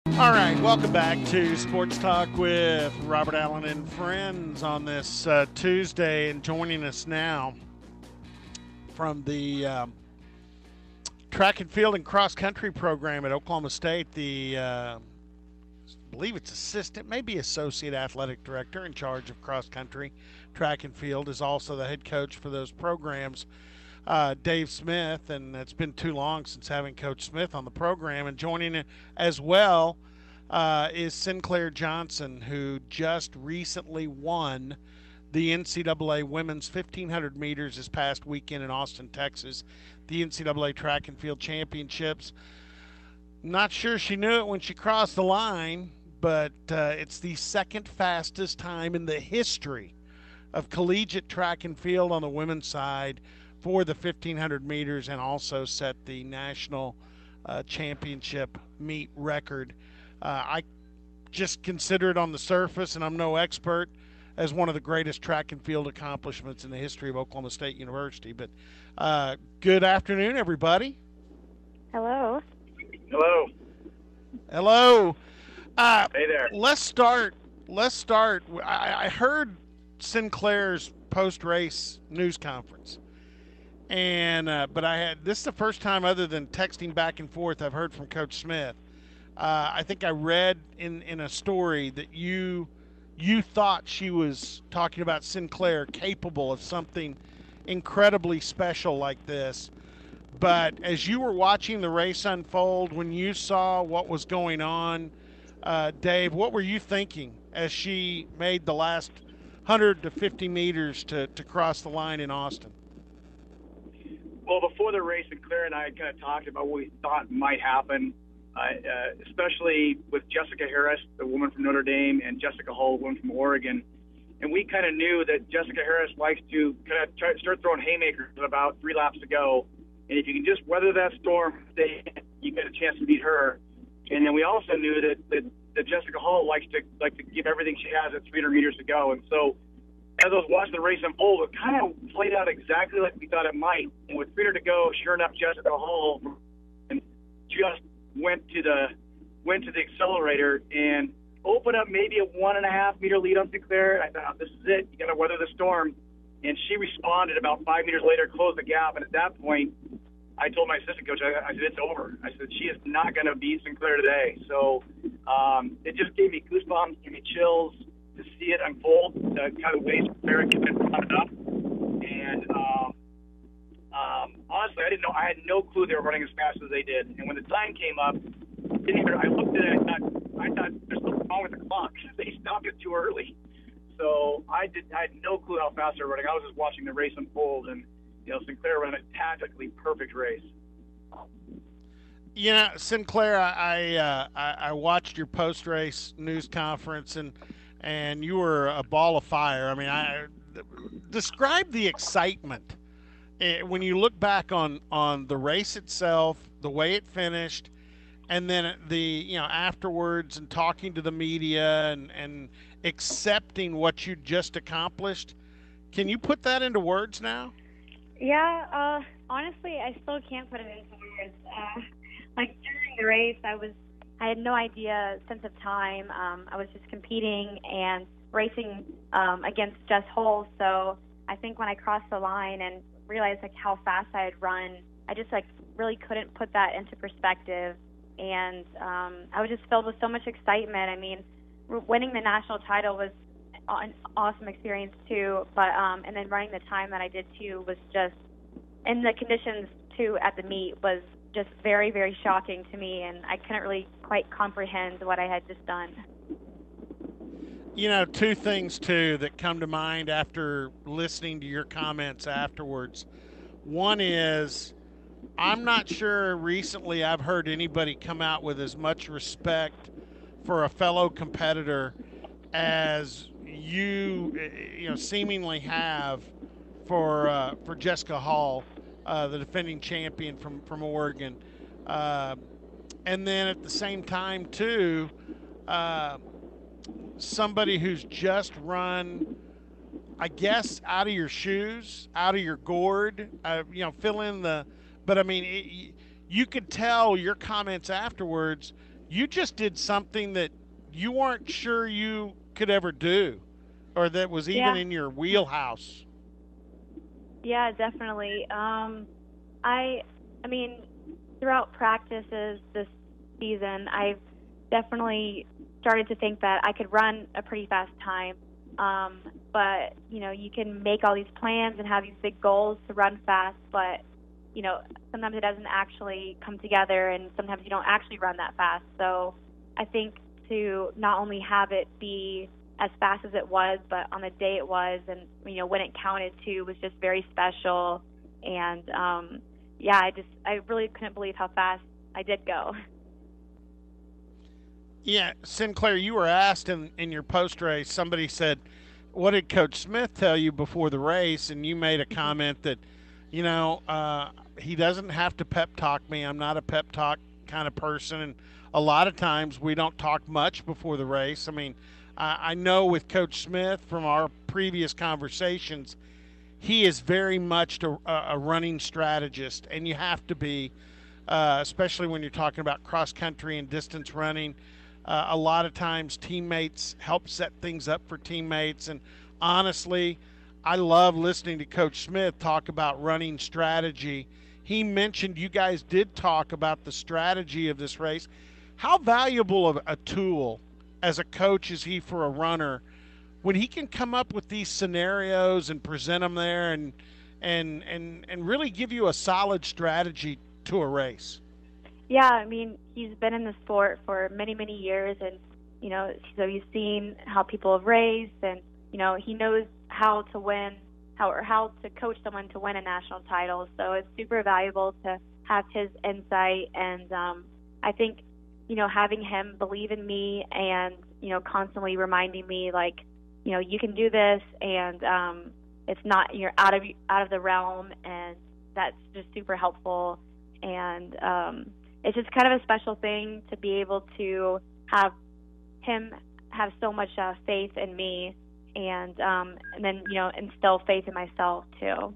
All right, welcome back to Sports Talk with Robert Allen and friends on this Tuesday. And joining us now from the track and field and cross country program at Oklahoma State, the I believe it's assistant, maybe associate athletic director in charge of cross country, track and field, is also the head coach for those programs. Dave Smith, and it's been too long since having Coach Smith on the program. And joining it as well is Sinclaire Johnson, who just recently won the NCAA Women's 1500 meters this past weekend in Austin, Texas, the NCAA Track and Field Championships. Not sure she knew it when she crossed the line, but it's the second fastest time in the history of collegiate track and field on the women's side for the 1500 meters, and also set the national championship meet record. I just consider it on the surface, and I'm no expert, as one of the greatest track and field accomplishments in the history of Oklahoma State University. But good afternoon, everybody. Hello. Hello. Hello. Hey there. Let's start. I heard Sinclair's post-race news conference. And but this is the first time, other than texting back and forth, I've heard from Coach Smith. I think I read in a story that you thought she was talking about Sinclair capable of something incredibly special like this. But as you were watching the race unfold, when you saw what was going on, Dave, what were you thinking as she made the last 150 meters to cross the line in Austin? Well, before the race, Sinclair and I kind of talked about what we thought might happen, especially with Jessica Harris, the woman from Notre Dame, and Jessica Hull, the woman from Oregon. And we kind of knew that Jessica Harris likes to kind of start throwing haymakers at about 3 laps to go. And if you can just weather that storm, you get a chance to beat her. And then we also knew that Jessica Hull likes to give everything she has at 300 meters to go. And so as I was watching the race unfold, it kind of played out exactly like we thought it might. And with 300 to go, sure enough, Jessica Hull just went to the accelerator and opened up maybe a 1.5 meter lead on Sinclair. And I thought, this is it. You got to weather the storm. And she responded about 5 meters later, closed the gap. And at that point, I told my assistant coach, I said, it's over. I said, she is not going to beat Sinclair today. So it just gave me goosebumps, gave me chills to see it unfold, the kind of ways Sinclair had been brought up. And honestly, I had no clue they were running as fast as they did. And when the time came up, I looked at it and I thought there's something wrong with the clock. They stopped it too early. So I had no clue how fast they were running. I was just watching the race unfold, and Sinclair ran a tactically perfect race. Sinclair, I watched your post-race news conference, and you were a ball of fire. I mean, describe the excitement when you look back on the race itself, the way it finished, and then afterwards, and talking to the media and accepting what you just accomplished. Can you put that into words now? Yeah, honestly, I still can't put it into words. During the race, I had no sense of time. I was just competing and racing against Jess Hull. So I think when I crossed the line and realized how fast I had run, I just really couldn't put that into perspective. And I was just filled with so much excitement. I mean, winning the national title was an awesome experience too, but and then running the time that I did too was just, and the conditions too at the meet was just very, very shocking to me, and I couldn't really quite comprehend what I had just done. Two things too that come to mind after listening to your comments afterwards. One is, I'm not sure recently I've heard anybody come out with as much respect for a fellow competitor as you seemingly have for Jessica Hall, the defending champion from Oregon, and then at the same time too, somebody who's just run, I guess, out of your shoes, out of your gourd, fill in the. But I mean, you could tell your comments afterwards. you just did something that you weren't sure you could ever do, or that was even Yeah, in your wheelhouse. yeah, definitely. I mean, throughout practices this season, I've definitely started to think that I could run a pretty fast time. Um, but you can make all these plans and have these big goals to run fast, but sometimes it doesn't actually come together, and sometimes you don't actually run that fast. So I think to not only have it be as fast as it was, but on the day it was, and when it counted too, was just very special. And yeah, I really couldn't believe how fast I did go. Yeah, Sinclair, you were asked in your post race. Somebody said, "What did Coach Smith tell you before the race?" And you made a comment that, he doesn't have to pep talk me. I'm not a pep talk kind of person, and a lot of times we don't talk much before the race. I mean, I know with Coach Smith from our previous conversations, he is very much a running strategist, and you have to be, especially when you're talking about cross country and distance running. A lot of times, teammates help set things up for teammates, and honestly, I love listening to Coach Smith talk about running strategy. He mentioned you guys did talk about the strategy of this race. How valuable of a tool as a coach is he for a runner when he can come up with these scenarios and present them there and really give you a solid strategy to a race? Yeah, I mean, he's been in the sport for many, many years, and so he's seen how people have raced, and he knows how to win, how to coach someone to win a national title. So it's super valuable to have his insight, and I think having him believe in me and constantly reminding me, like, you can do this, and it's not, you're out of the realm, and that's just super helpful. And it's just kind of a special thing to be able to have him have so much faith in me, and then instill faith in myself too.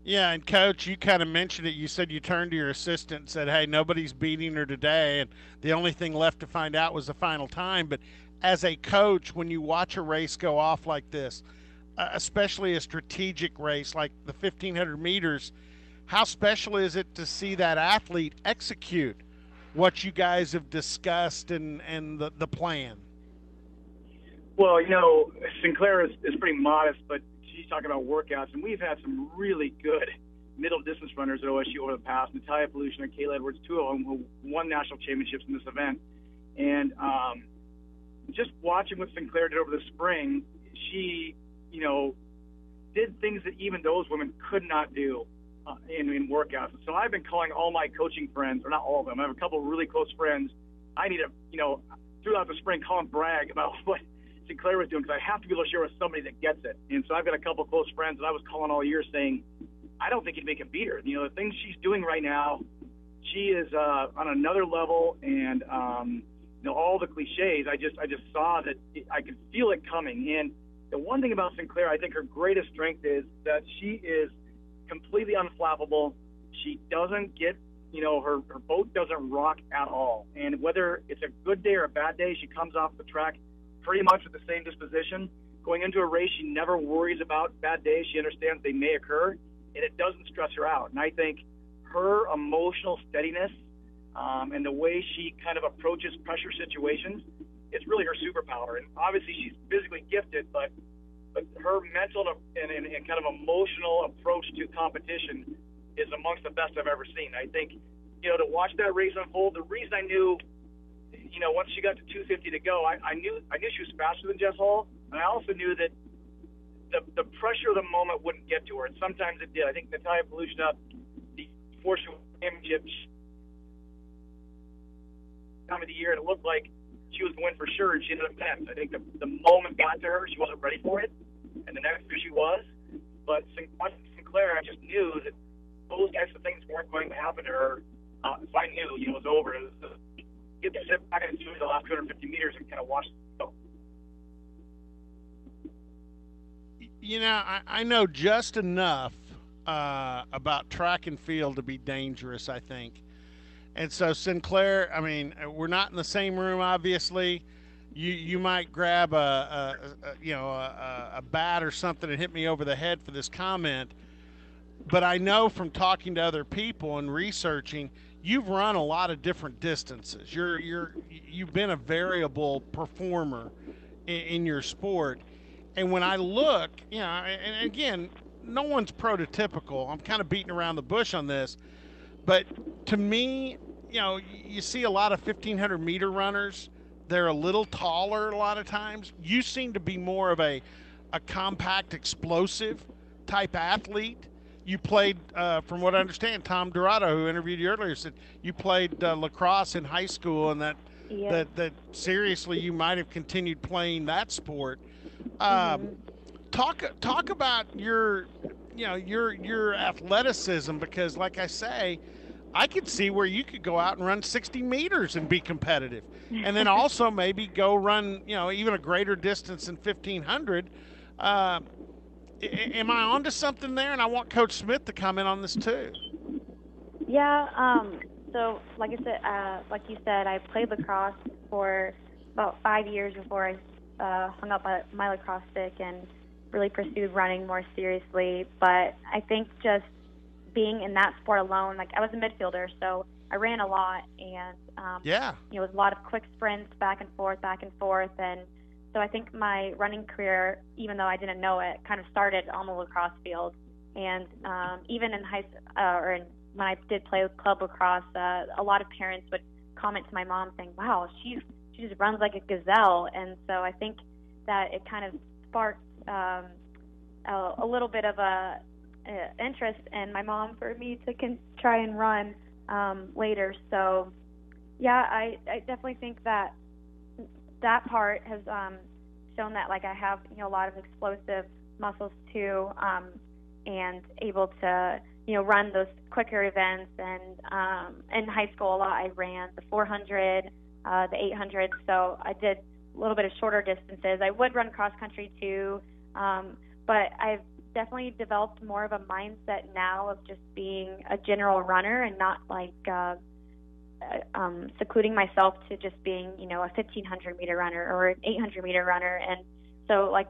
Yeah, and Coach, you kind of mentioned it. You said you turned to your assistant and said, "Hey, nobody's beating her today," and the only thing left to find out was the final time. But as a coach, when you watch a race go off like this, especially a strategic race like the 1,500 meters, how special is it to see that athlete execute what you guys have discussed and the plan? Well, Sinclair is pretty modest, but she's talking about workouts, and we've had some really good middle distance runners at OSU over the past. Natalia Pollution and Kayla Edwards, two of them who won national championships in this event. And just watching what Sinclair did over the spring, she, did things that even those women could not do in workouts. So I've been calling all my coaching friends, or not all of them, I have a couple of really close friends. I need to, throughout the spring, call and brag about what Sinclair was doing, because I have to be able to share with somebody that gets it. And so I've got a couple of close friends that I was calling all year saying, I don't think you'd make a beat her. The things she's doing right now, she is on another level, and all the cliches. I just saw that I could feel it coming. And the one thing about Sinclair, I think her greatest strength is that she is completely unflappable. She doesn't get, her boat doesn't rock at all. And whether it's a good day or a bad day, she comes off the track pretty much with the same disposition. Going into a race, she never worries about bad days. She understands they may occur, and it doesn't stress her out. And I think her emotional steadiness and the way she kind of approaches pressure situations, it's really her superpower. And obviously she's physically gifted, but her mental and kind of emotional approach to competition is amongst the best I've ever seen. I think, to watch that race unfold, the reason I knew, once she got to 250 to go, I knew she was faster than Jess Hall, and I also knew that the pressure of the moment wouldn't get to her, and sometimes it did. I think Natalia Pollution before she won the championship time of the year, and it looked like she was going to win for sure, and she ended up 10th. I think the moment got to her, she wasn't ready for it, and the next year she was. But watching Sinclair, I just knew that those types of things weren't going to happen to her. So I knew, it was over. It was get to sit back and do the last 250 meters and kind of watch it go. I know just enough about track and field to be dangerous, I think. And so Sinclaire, I mean, we're not in the same room, obviously. You might grab a bat or something and hit me over the head for this comment, but I know from talking to other people and researching, you've run a lot of different distances. You've been a variable performer in your sport, and when I look, and again, no one's prototypical. I'm kind of beating around the bush on this, but to me, you see a lot of 1,500-meter runners. They're a little taller a lot of times. You seem to be more of a compact, explosive type athlete. You played, from what I understand, Tom Dorado, who interviewed you earlier, said you played lacrosse in high school, and that seriously you might have continued playing that sport. Talk about your athleticism, because, like I say, I could see where you could go out and run 60 meters and be competitive, and then also maybe go run even a greater distance than 1,500. Am I onto something there? And I want Coach Smith to comment on this too. Yeah. So, like you said, I played lacrosse for about 5 years before I hung up my lacrosse stick and really pursued running more seriously. But I think just being in that sport alone, like I was a midfielder, so I ran a lot, and it was a lot of quick sprints back and forth, and so I think my running career, even though I didn't know it, kind of started on the lacrosse field. And even in when I did play club lacrosse, a lot of parents would comment to my mom saying, "Wow, she just runs like a gazelle." And so I think that it kind of sparked a little bit of a interest in my mom for me to try and run later. So yeah, I definitely think that part has shown that like I have a lot of explosive muscles too, and able to run those quicker events. And in high school a lot I ran the 400, the 800, so I did a little bit of shorter distances. I would run cross country too, but I've definitely developed more of a mindset now of just being a general runner and not like secluding myself to just being a 1,500-meter runner or an 800-meter runner. And so like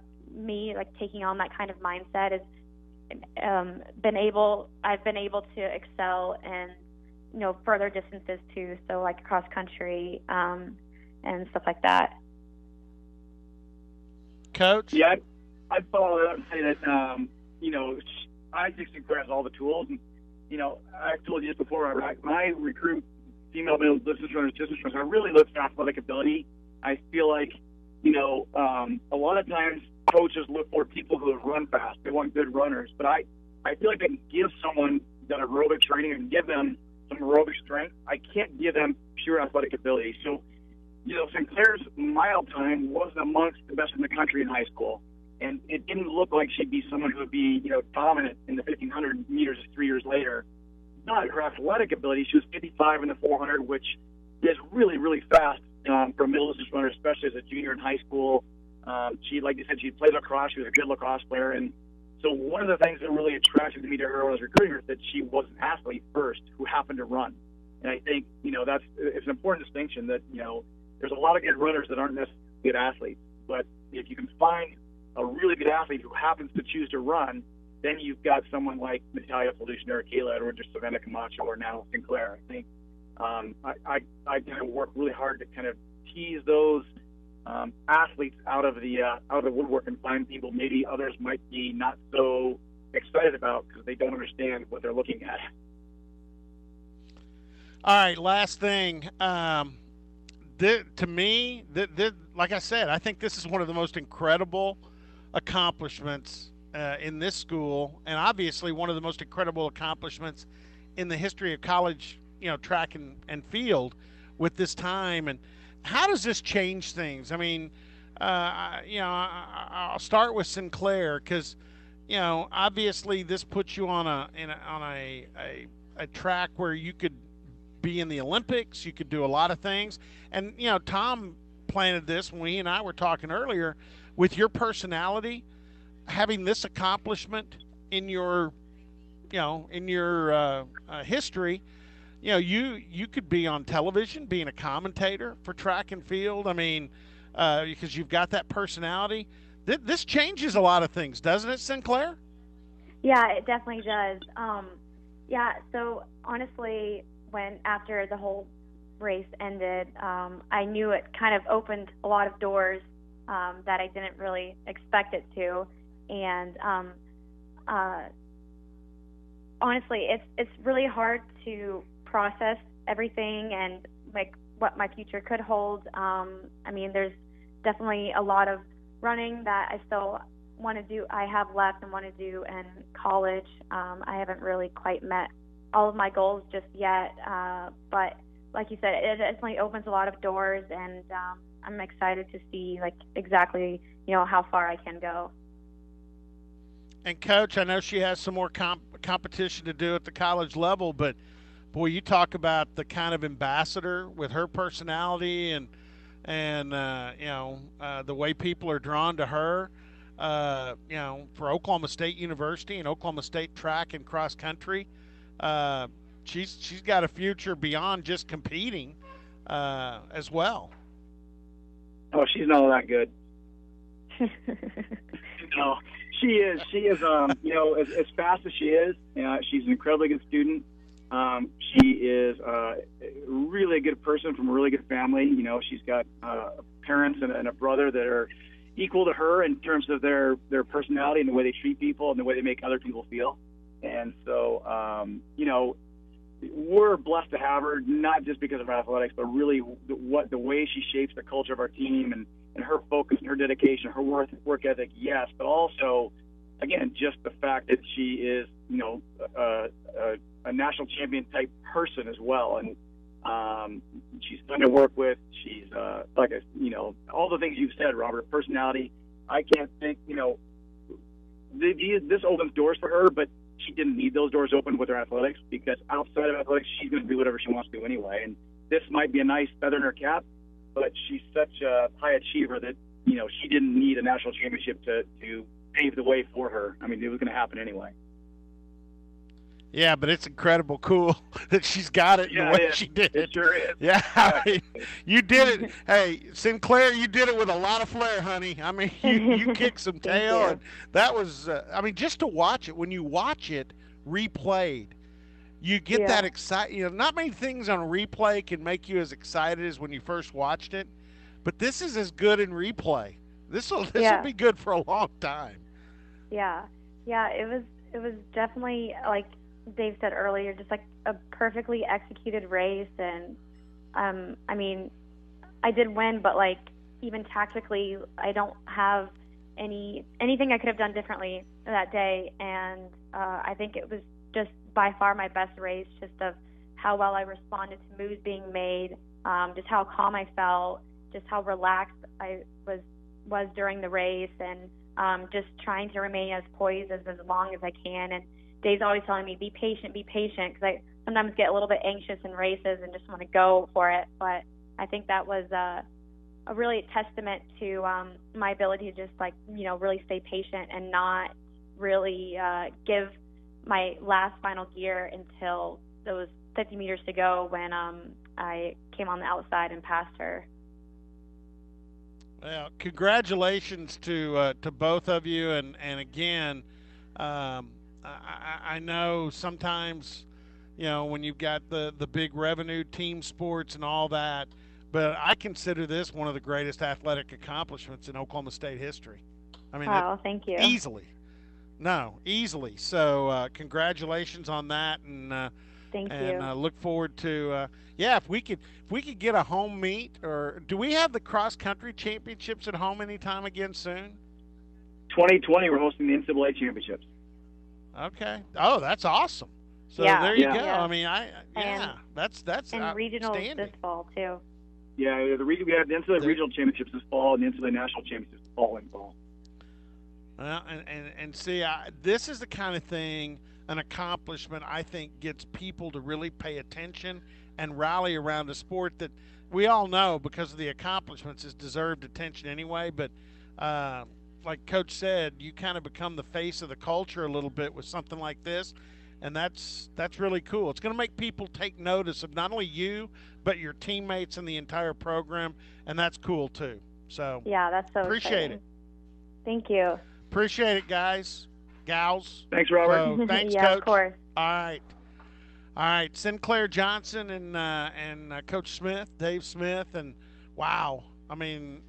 taking on that kind of mindset is I've been able to excel in further distances too, so like cross country and stuff like that. Coach? Yeah, I'd follow that and say that I think Sinclaire has all the tools, and I've told you this before. When I recruit female middle distance runners, I really look for athletic ability. I feel like a lot of times coaches look for people who run fast. They want good runners, but I feel like I can give someone that aerobic training and give them some aerobic strength. I can't give them pure athletic ability. So, Sinclair's mile time was amongst the best in the country in high school, and it didn't look like she'd be someone who would be dominant in the 1,500 meters 3 years later. Not her athletic ability. She was 55 in the 400, which is really, really fast for a middle distance runner, especially as a junior in high school. She, like you said, she played lacrosse. She was a good lacrosse player. And so one of the things that really attracted me to her when I was recruiting her is that she was an athlete first who happened to run. And I think, it's an important distinction that, there's a lot of good runners that aren't necessarily good athletes. But if you can find a really good athlete who happens to choose to run, then you've got someone like Natalia Felicia, Kayla Edwards, or Savannah Camacho, or now Sinclair. I think I kind of work really hard to kind of tease those athletes out of the woodwork and find people maybe others might be not so excited about because they don't understand what they're looking at. All right, last thing. To me, like I said, I think this is one of the most incredible accomplishments in this school, and obviously one of the most incredible accomplishments in the history of college, track and field with this time. And how does this change things? I mean, I'll start with Sinclair because, obviously this puts you on a track where you could be in the Olympics. You could do a lot of things. And, Tom planted this when he and I were talking earlier with your personality, having this accomplishment in your history. you could be on television being a commentator for track and field. I mean, because you've got that personality. This changes a lot of things, doesn't it, Sinclair? Yeah, it definitely does. Yeah, so honestly, after the whole race ended, I knew it kind of opened a lot of doors that I didn't really expect it to, and honestly, it's really hard to process everything and like what my future could hold. I mean, there's definitely a lot of running that I still want to do. I have left and want to do in college. I haven't really quite met all of my goals just yet, but like you said, it definitely opens a lot of doors, and I'm excited to see like exactly how far I can go. And Coach, I know she has some more competition to do at the college level, but boy, you talk about the kind of ambassador with her personality and the way people are drawn to her. For Oklahoma State University and Oklahoma State track and cross country, she's got a future beyond just competing as well. Oh, she's not all that good. No, she is. She is. As fast as she is, she's an incredibly good student. She is a really good person from a really good family. She's got parents and a brother that are equal to her in terms of their personality and the way they treat people and the way they make other people feel. And so, we're blessed to have her, not just because of her athletics, but really the way she shapes the culture of our team and her focus and her dedication, her work ethic, yes, but also, again, just the fact that she is, a national champion type person as well. And she's fun to work with. She's all the things you've said, Robert. Personality. I can't think. This opens doors for her, but she didn't need those doors open with her athletics, because outside of athletics, she's going to do whatever she wants to do anyway. And this might be a nice feather in her cap, but she's such a high achiever that she didn't need a national championship to pave the way for her. I mean, it was going to happen anyway. Yeah, but it's incredible cool that she's got it the way she did. It sure is. Yeah, I mean, you did it. Hey, Sinclair, you did it with a lot of flair, honey. I mean, you kicked some tail, and that was, just to watch it. When you watch it replayed, you get that excitement. Not many things on a replay can make you as excited as when you first watched it, but this is as good in replay. This will be good for a long time. Yeah, it was definitely, like Dave said earlier, just like a perfectly executed race. And I mean, I did win, but like even tactically, I don't have anything I could have done differently that day. And I think it was just by far my best race, just of how well I responded to moves being made, just how calm I felt, just how relaxed I was during the race, and just trying to remain as poised as long as I can. And Dave's always telling me, be patient, because I sometimes get a little bit anxious in races and just want to go for it. But I think that was a really testament to my ability to just really stay patient and not really give my last final gear until those 50 meters to go when I came on the outside and passed her. Well, congratulations to both of you, and again, I know sometimes, when you've got the big revenue team sports and all that, but I consider this one of the greatest athletic accomplishments in Oklahoma State history. I mean, thank you. Easily. So congratulations on that, and thank you. And look forward to if we could get a home meet, or do we have the cross country championships at home anytime again soon? 2020, we're hosting the NCAA championships. Okay. Oh, that's awesome. So there you go. Yeah. I mean, that's and regionals this fall too. Yeah, we have the NCAA regional championships this fall and the NCAA national championships this fall. Well, and see, this is the kind of thing, an accomplishment I think gets people to really pay attention and rally around a sport that we all know, because of the accomplishments, has deserved attention anyway. But like Coach said, you kind of become the face of the culture a little bit with something like this. and that's really cool. It's going to make people take notice of not only you but your teammates and the entire program, and that's cool too. So Yeah, that's so appreciate exciting. it. Thank you. Appreciate it, guys, gals. Thanks, Robert. So, thanks, Yeah, Coach. of course. All right, Sinclaire Johnson and Coach Smith, Dave Smith, and wow, I mean,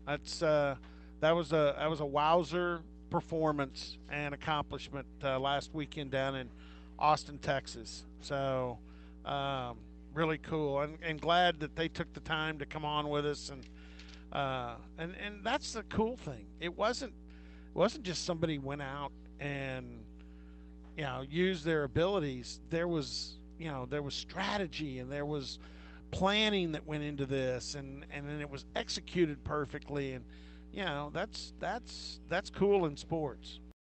that's that was a wowzer performance and accomplishment last weekend down in Austin, Texas. So really cool, and glad that they took the time to come on with us, and that's the cool thing. It wasn't just somebody went out and use their abilities. There was strategy, and there was planning that went into this, and then it was executed perfectly, and that's cool in sports.